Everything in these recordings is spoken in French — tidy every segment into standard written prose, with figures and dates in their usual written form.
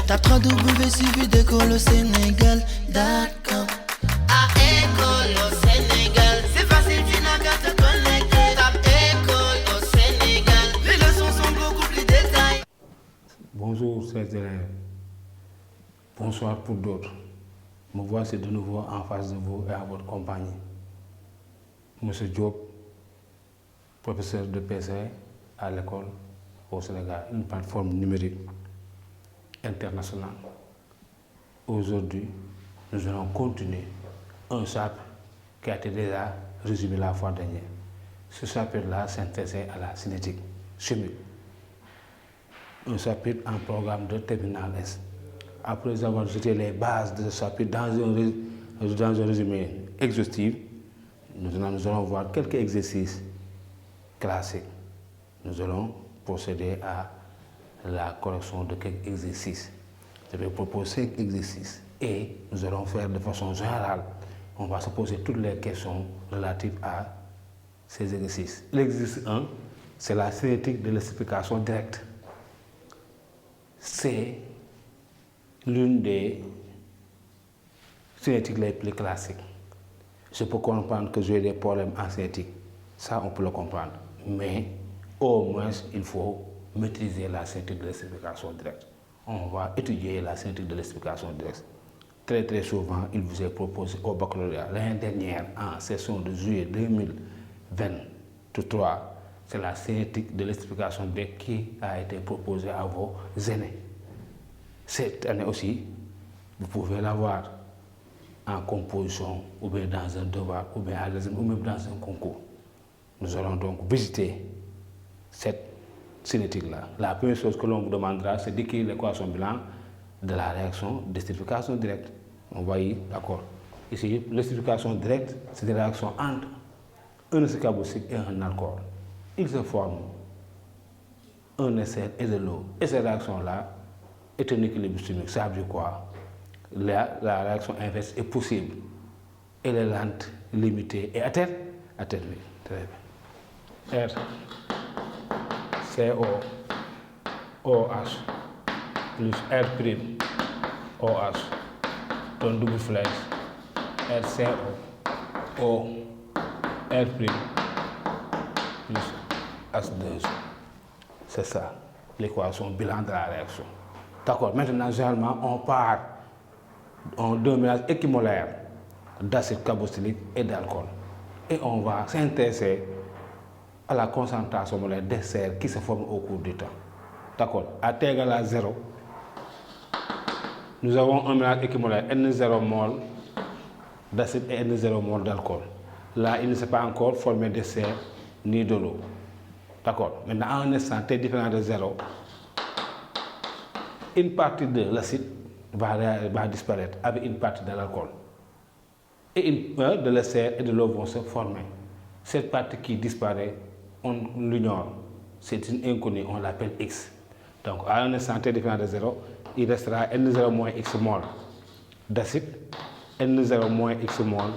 Tape www.d'école au Sénégal.com. À école au Sénégal, c'est facile, tu n'as qu'à te connecter. Tape école au Sénégal, les leçons sont beaucoup plus détaillées. Bonjour chers élèves, bonsoir pour d'autres. Me voici de nouveau en face de vous et à votre compagnie. Monsieur Diop, professeur de PC à l'école au Sénégal, une plateforme numérique internationale. Aujourd'hui, nous allons continuer un chapitre qui a été déjà résumé la fois dernière. Ce chapitre-là s'intéressait à la cinétique chimique. Un chapitre en programme de terminale S. Après avoir jeté les bases de ce chapitre dans un résumé exhaustif, nous allons voir quelques exercices classiques. Nous allons procéder à la correction de quelques exercices. Je vais proposer 5 exercices et nous allons faire de façon générale. On va se poser toutes les questions relatives à ces exercices. L'exercice 1, c'est la cinétique de l'explication directe. C'est l'une des cinétiques les plus classiques. Je peux comprendre que j'ai des problèmes en cinétique, ça on peut le comprendre, mais au moins il faut maîtriser la cinétique de l'explication directe. On va étudier la cinétique de l'explication directe. Très souvent, il vous est proposé au baccalauréat. L'année dernière, en session de juillet 2023, c'est la cinétique de l'explication directe qui a été proposée à vos aînés. Cette année aussi, vous pouvez l'avoir en composition, ou bien dans un devoir, ou bien à l'examen, ou même dans un concours. Nous allons donc visiter cette cinétique-là. La première chose que l'on vous demandera, c'est d'écrire l'équation bilan de la réaction d'explication directe. On va y, d'accord. Ici, l'explication directe, c'est des réactions entre un acide carboxylique et un alcool. Ils se forment un ester et de l'eau. Et cette réaction-là est un équilibre chimique. Ça veut dire quoi? La réaction inverse est possible. Elle est lente, limitée et atténuée. Très bien. R, CO, OH, plus R', OH, donne double flèche, RCO, O, R', plus H2O. C'est ça, l'équation bilan de la réaction. D'accord, maintenant, généralement, on part d'un mélange équimolaire d'acide carboxylique et d'alcool. Et on va s'intéresser à la concentration molaire d'ester qui se forme au cours du temps. D'accord, à T égale à 0, nous avons un mélange équimolaire N0 mol d'acide et N0 mol d'alcool. Là, il ne s'est pas encore formé d'ester ni de l'eau. D'accord, maintenant, à un instant T différent de 0, une partie de l'acide va disparaître avec une partie de l'alcool. Et de l'ester et de l'eau vont se former. Cette partie qui disparaît, on l'ignore. C'est une inconnue, on l'appelle X. Donc à un instant T différent de 0, il restera N0 moins X mol d'acide, N0 moins X mol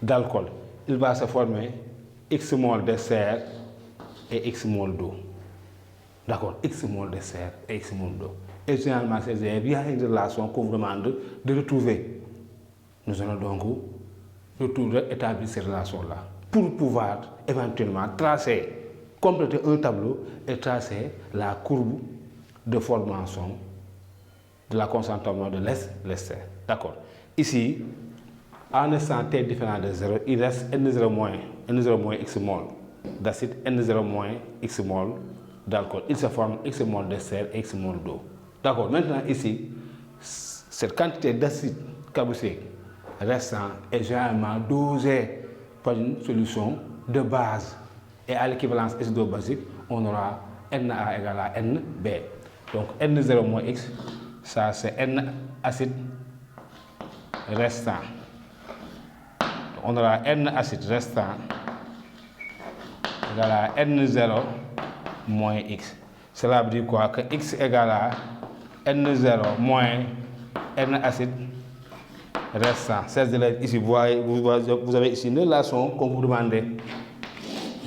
d'alcool. Il va se former X mol d'ester et X mol d'eau. D'accord, X mol d'ester et X mol d'eau. Et généralement, il y a une relation qu'on vous demande de retrouver. Nous allons donc établir ces relations-là pour pouvoir éventuellement compléter un tableau et tracer la courbe de formation de la concentration de l'ester. D'accord. Ici, à un instant T différent de 0, il reste N0 moins X mol d'acide, N0 moins X mol d'alcool. Il se forme X mol d'ester et X mol d'eau. D'accord, maintenant ici, cette quantité d'acide carboxylique restant est généralement dosée par une solution de base. Et à l'équivalence acido basique, on aura Na égale à Nb. Donc N0 moins X, ça c'est N acide restant. Donc, on aura N acide restant égale à N0 moins X. Cela veut dire quoi? Que X égale à N0 moins N acide restant. Ces élèves ici, vous avez ici une relation qu'on vous demandez.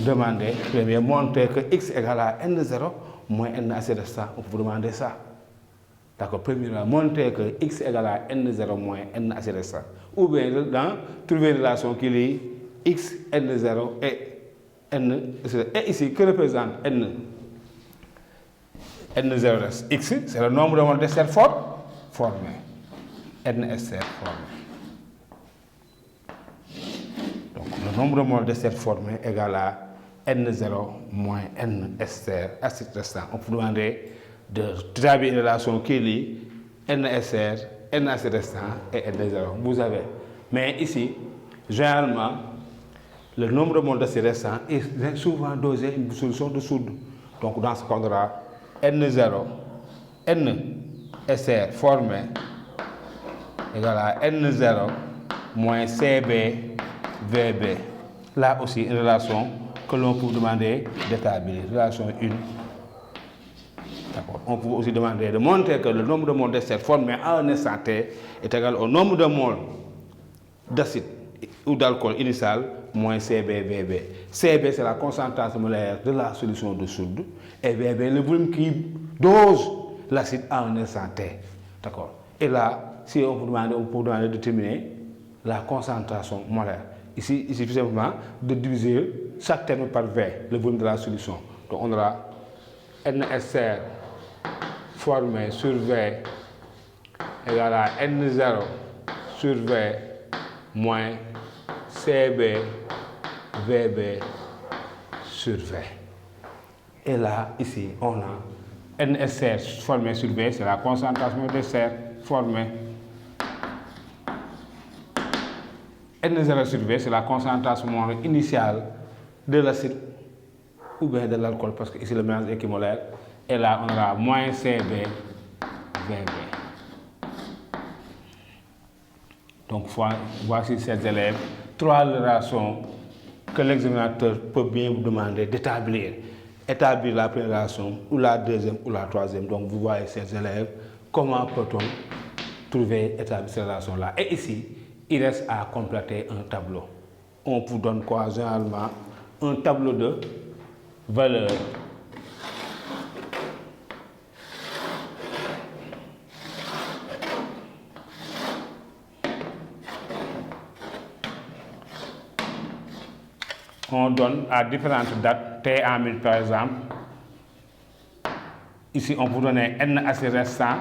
Première, montrer que X égale à N0 moins N acide restant. On peut vous demander ça. D'accord, premièrement, montrer que x égale à n0 moins n acide restant. Ou bien trouver une relation qui lie x, n0 et n. Et ici, que représente n? N0 reste x, c'est le nombre de moles d'ester formé. N ester formé. Donc, le nombre de moles d'ester formé égale à N0 moins N ester acide restant. On peut demander d'établir une relation qui lie N ester, N acide restant et N0. Vous avez. Mais ici, généralement, le nombre de moles d'acide restant est souvent dosé une solution de soude. Donc, dans ce cas, on aura N0, N ester formé égale à N0 moins CB VB. Là aussi, une relation que l'on peut demander d'établir. Relation 1. D'accord. On peut aussi demander de montrer que le nombre de moles d'ester formé à un instant T est égal au nombre de moles d'acide ou d'alcool initial moins CBVB. CB, c'est la concentration molaire de la solution de soude. Et VB, le volume qui dose l'acide à un instant T. D'accord. Et là, si on peut demander de déterminer la concentration molaire. Ici, il suffit simplement de diviser chaque terme par V, le volume de la solution. Donc on aura NSR formé sur V égale à N0 sur V moins CB VB sur V. Et là, ici, on a NSR formé sur V, c'est la concentration d'ester formée. N0 sur V, c'est la concentration initiale de l'acide ou bien de l'alcool, parce que ici le mélange est équimolaire. Et là, on aura moins CB VB. Donc, voici ces élèves. 3 relations que l'examinateur peut bien vous demander d'établir. Établir la première relation, ou la deuxième, ou la troisième. Donc, vous voyez ces élèves. Comment peut-on trouver, établir ces relations-là? Et ici, il reste à compléter un tableau. On vous donne quoi généralement? Un tableau de valeurs. On donne à différentes dates, T en 1000 par exemple. Ici, on vous donne N acide restant,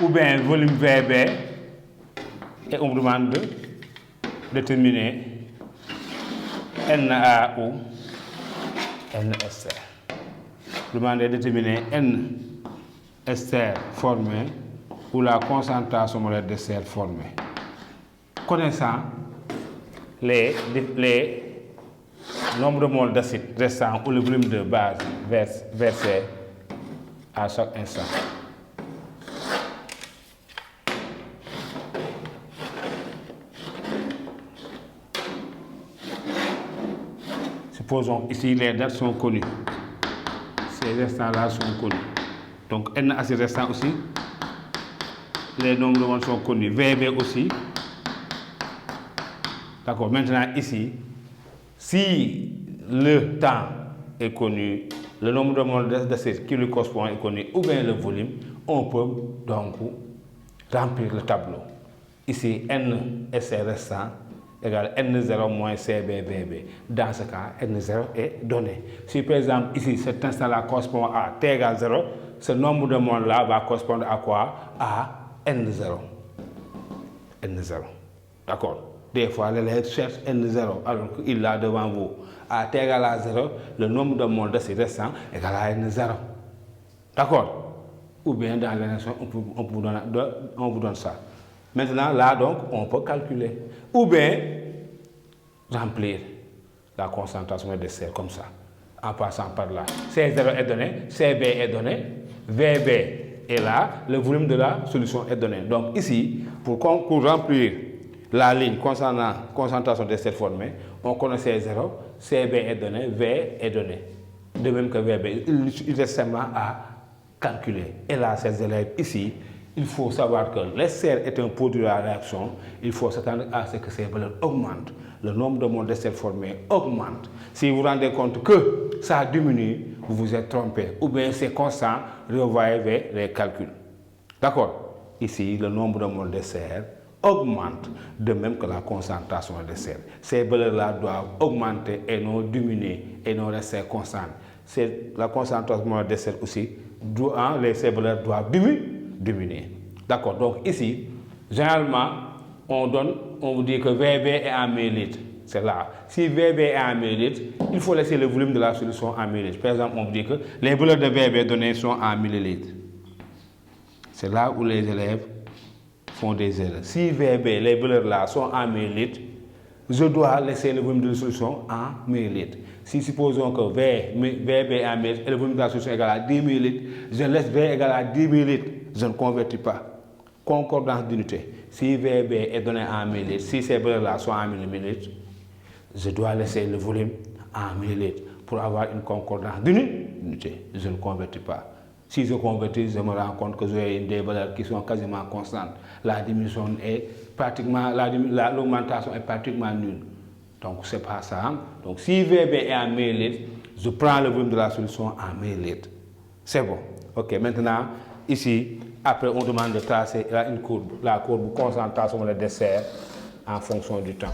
ou bien volume VB, et on vous demande de déterminer NA ou N ester. Vous demandez de déterminer N ester formé ou la concentration molaire d'ester formée. Connaissant les nombres de moles d'acide restant ou le volume de base versé à chaque instant. Supposons ici les dates sont connues. Ces restants-là sont connus. Donc N acide restant aussi. Les nombres de moles sont connus. VB aussi. D'accord. Maintenant ici, si le temps est connu, le nombre de moles d'acide qui lui correspond est connu, ou bien le volume, on peut donc remplir le tableau. Ici, N ester restant égale N0 moins CBVB. Dans ce cas, N0 est donné. Si par exemple, ici, cet instant-là correspond à T égale 0, ce nombre de moles-là va correspondre à quoi? À N0. N0. D'accord? Des fois, l'élève cherche N0 alors qu'il l'a devant vous. À T égale à 0, le nombre de moles d'acide restant égale à N0. D'accord? Ou bien dans l'équation, on vous donne ça. Maintenant, là, donc, on peut calculer. Ou bien remplir la concentration d'ester comme ça, en passant par là. C0 est donné, CB est donné, VB est là, le volume de la solution est donné. Donc ici, pour remplir la ligne concernant concentration d'ester formée, on connaît C0, CB est donné, V est donné. De même que VB, il reste simplement à calculer. Et là, ces élèves ici, il faut savoir que l'ester est un produit de la réaction. Il faut s'attendre à ce que ces valeurs augmentent. Le nombre de moles d'ester formés augmente. Si vous vous rendez compte que ça diminue, vous vous êtes trompé. Ou bien c'est constant, revoyez les calculs. D'accord? Ici, le nombre de moles de sel augmente, de même que la concentration de sel. Ces valeurs-là doivent augmenter et non diminuer, et non rester constantes. La concentration de sel aussi, ces valeurs doivent diminuer. D'accord? Donc ici, généralement, on vous dit que VB est en millilitres. C'est là. Si VB est en millilitres, il faut laisser le volume de la solution en millilitres. Par exemple, on vous dit que les valeurs de VB données sont en millilitres. C'est là où les élèves font des erreurs. Si VB, les valeurs là sont en millilitres, je dois laisser le volume de la solution en millilitres. Si supposons que VB est en millilitres et le volume de la solution est égal à 10 millilitres, je laisse V égal à 10 millilitres. Je ne convertis pas. Concordance d'unité. Si VB est donné en millilitres, si ces valeurs-là sont en millilitres, je dois laisser le volume en millilitres pour avoir une concordance d'unité. Je ne convertis pas. Si je convertis, je me rends compte que j'ai des valeurs qui sont quasiment constantes. La diminution est pratiquement, l'augmentation est pratiquement nulle. Donc c'est pas ça. Donc si VB est en millilitres, je prends le volume de la solution en millilitres. C'est bon. Ok, maintenant, ici, après on demande de tracer une courbe, la courbe concentration de dessert en fonction du temps.